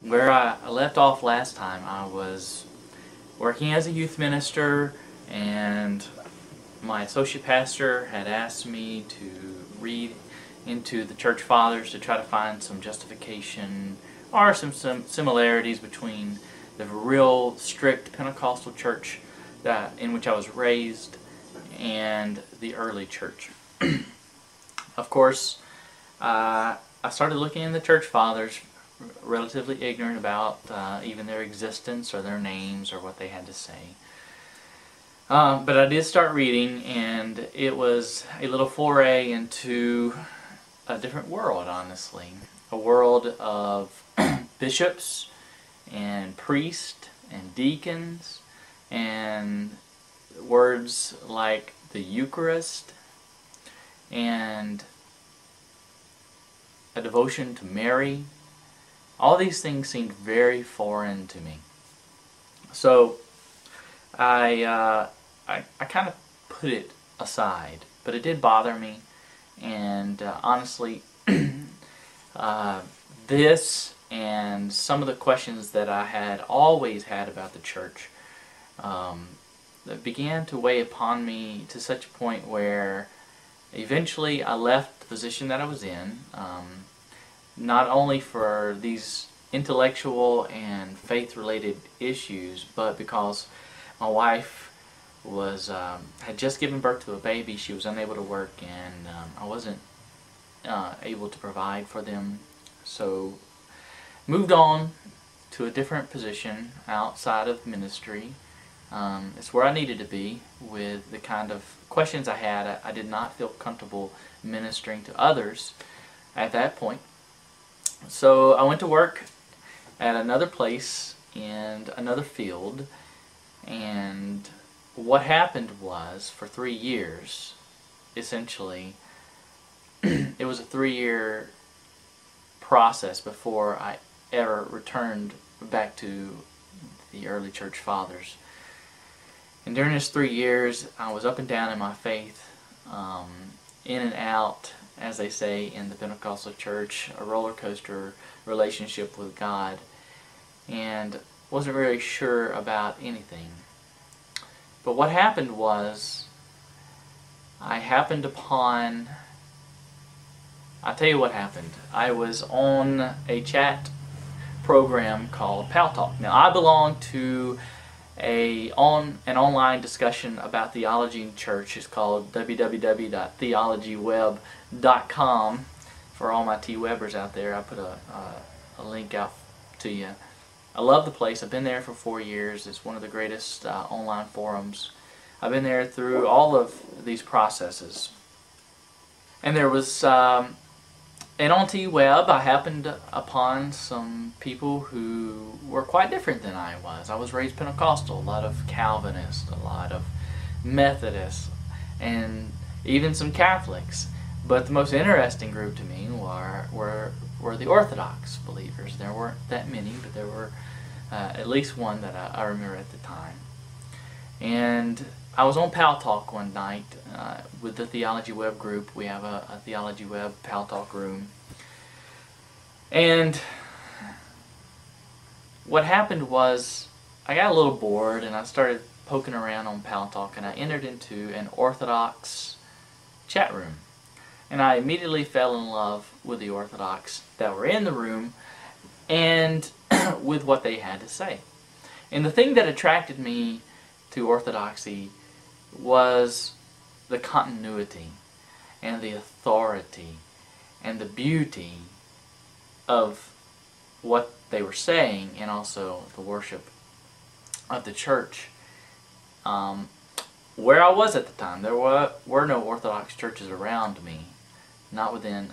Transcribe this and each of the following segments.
Where I left off last time, I was working as a youth minister, and my associate pastor had asked me to read into the church fathers to try to find some justification or some similarities between the real strict Pentecostal church in which I was raised and the early church. Of course, I started looking in the church fathers, relatively ignorant about even their existence or their names or what they had to say. But I did start reading, and it was a little foray into a different world, honestly. A world of bishops and priests and deacons and words like the Eucharist and a devotion to Mary. All these things seemed very foreign to me. So I kind of put it aside, but it did bother me, and honestly, this and some of the questions that I had always had about the church that began to weigh upon me to such a point where eventually I left the position that I was in, not only for these intellectual and faith-related issues, but because my wife had just given birth to a baby. She was unable to work, and I wasn't able to provide for them. So moved on to a different position outside of ministry. It's where I needed to be with the kind of questions I had. I did not feel comfortable ministering to others at that point. So I went to work at another place in another field, and what happened was, for 3 years, essentially, it was a 3-year process before I ever returned back to the early church fathers. And during those 3 years, I was up and down in my faith, in and out, as they say in the Pentecostal church, a roller coaster relationship with God, and wasn't really sure about anything. But what happened was, I'll tell you what happened. I was on a chat program called Pal Talk. Now, I belong to an online discussion about theology in church. It's called www.theologyweb.com. For all my T-Webbers out there, I put a link out to you. I love the place. I've been there for 4 years. It's one of the greatest online forums. I've been there through all of these processes. And there was, and on T-Web, I happened upon some people who were quite different than I was. I was raised Pentecostal, a lot of Calvinists, a lot of Methodists, and even some Catholics. But the most interesting group to me were the Orthodox believers. There weren't that many, but there were at least one that I remember at the time. And I was on Pal Talk one night with the Theology Web group. We have a Theology Web Pal Talk room. And what happened was, I got a little bored and I started poking around on Pal Talk, and I entered into an Orthodox chat room. And I immediately fell in love with the Orthodox that were in the room and with what they had to say. And the thing that attracted me to Orthodoxy was the continuity and the authority and the beauty of what they were saying, and also the worship of the church. Where I was at the time, there were no Orthodox churches around me, not within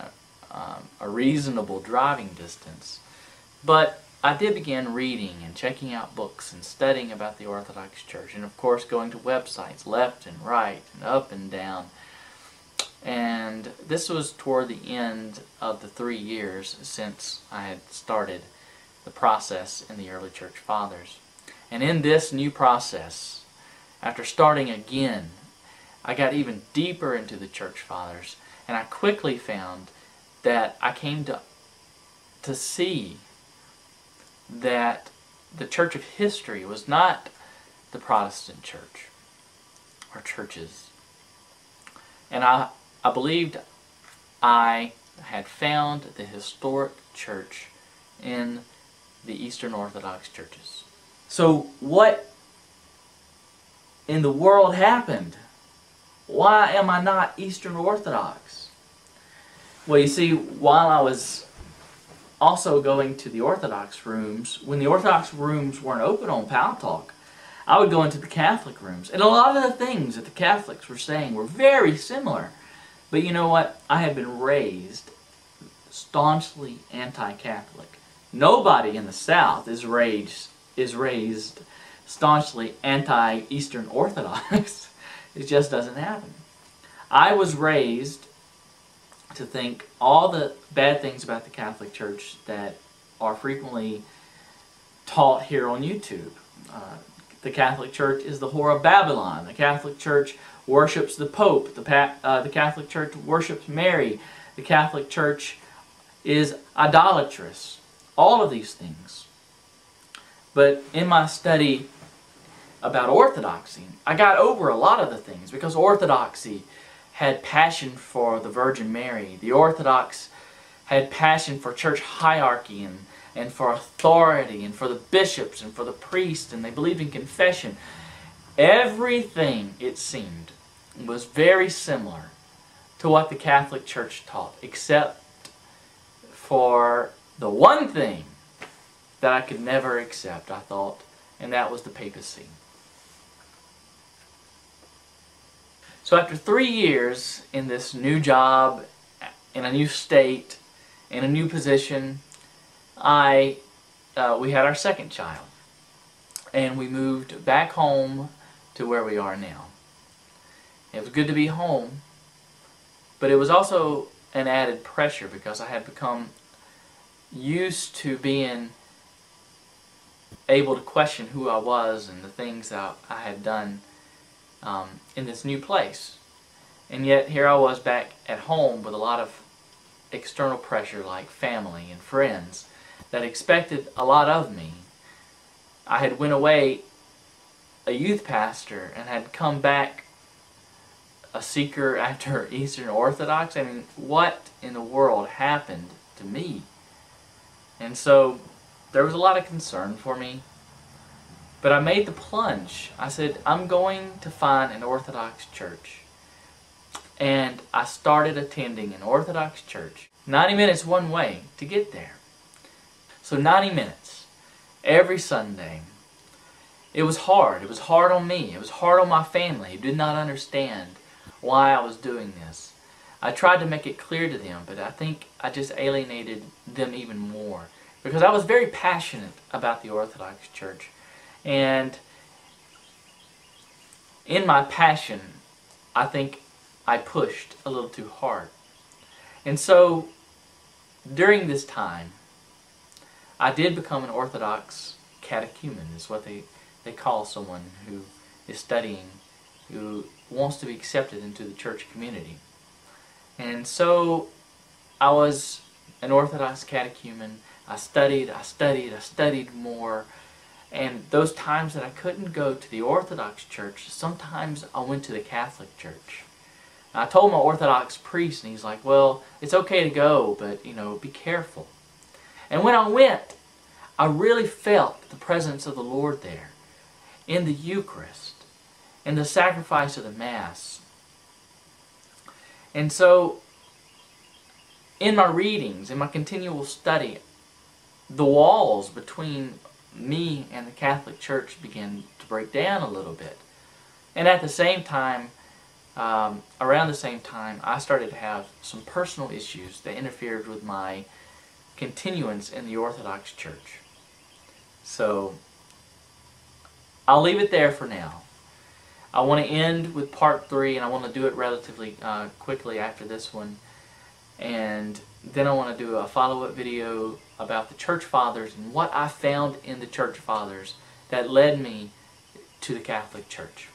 a reasonable driving distance. But I did begin reading and checking out books and studying about the Orthodox Church, and of course going to websites left and right and up and down. And this was toward the end of the 3 years since I had started the process in the early church fathers. And in this new process, after starting again, I got even deeper into the church fathers, and I quickly found that I came to see that the church of history was not the Protestant church or churches. And I believed I had found the historic church in the Eastern Orthodox churches. So what in the world happened? Why am I not Eastern Orthodox? Well, you see, while I was also going to the Orthodox rooms, when the Orthodox rooms weren't open on Pal Talk, I would go into the Catholic rooms. And a lot of the things that the Catholics were saying were very similar. But you know what? I had been raised staunchly anti-Catholic. Nobody in the South is raised staunchly anti-Eastern Orthodox. It just doesn't happen. I was raised to think all the bad things about the Catholic Church that are frequently taught here on YouTube. The Catholic Church is the whore of Babylon. The Catholic Church worships the Pope. The Catholic Church worships Mary. The Catholic Church is idolatrous. All of these things. But in my study about Orthodoxy, I got over a lot of the things because Orthodoxy had passion for the Virgin Mary. The Orthodox had passion for church hierarchy and for authority and for the bishops and for the priests, and they believed in confession. Everything, it seemed, was very similar to what the Catholic Church taught, except for the one thing that I could never accept, I thought, and that was the papacy. So after 3 years in this new job, in a new state, in a new position, we had our second child. And we moved back home to where we are now. It was good to be home, but it was also an added pressure because I had become used to being able to question who I was and the things that I had done in this new place. And yet here I was back at home with a lot of external pressure like family and friends that expected a lot of me. I had went away a youth pastor and had come back a seeker after Eastern Orthodox. I mean, what in the world happened to me? And so there was a lot of concern for me. But I made the plunge. I said, I'm going to find an Orthodox church. And I started attending an Orthodox church. 90 minutes one way to get there. So 90 minutes every Sunday. It was hard. It was hard on me. It was hard on my family who did not understand why I was doing this. I tried to make it clear to them, but I think I just alienated them even more. Because I was very passionate about the Orthodox Church. And in my passion, I think I pushed a little too hard. And so, during this time, I did become an Orthodox catechumen, is what they call someone who is studying, who wants to be accepted into the church community. And so, I was an Orthodox catechumen. I studied more. And those times that I couldn't go to the Orthodox church, sometimes I went to the Catholic church. And I told my Orthodox priest, and he's like, well, it's okay to go, but, you know, be careful. And when I went, I really felt the presence of the Lord there, in the Eucharist, in the sacrifice of the Mass. And so, in my readings, in my continual study, the walls between me and the Catholic Church began to break down a little bit. And at the same time, around the same time, I started to have some personal issues that interfered with my continuance in the Orthodox Church. So, I'll leave it there for now. I want to end with part 3, and I want to do it relatively quickly after this one. And then I want to do a follow-up video about the Church Fathers and what I found in the Church Fathers that led me to the Catholic Church.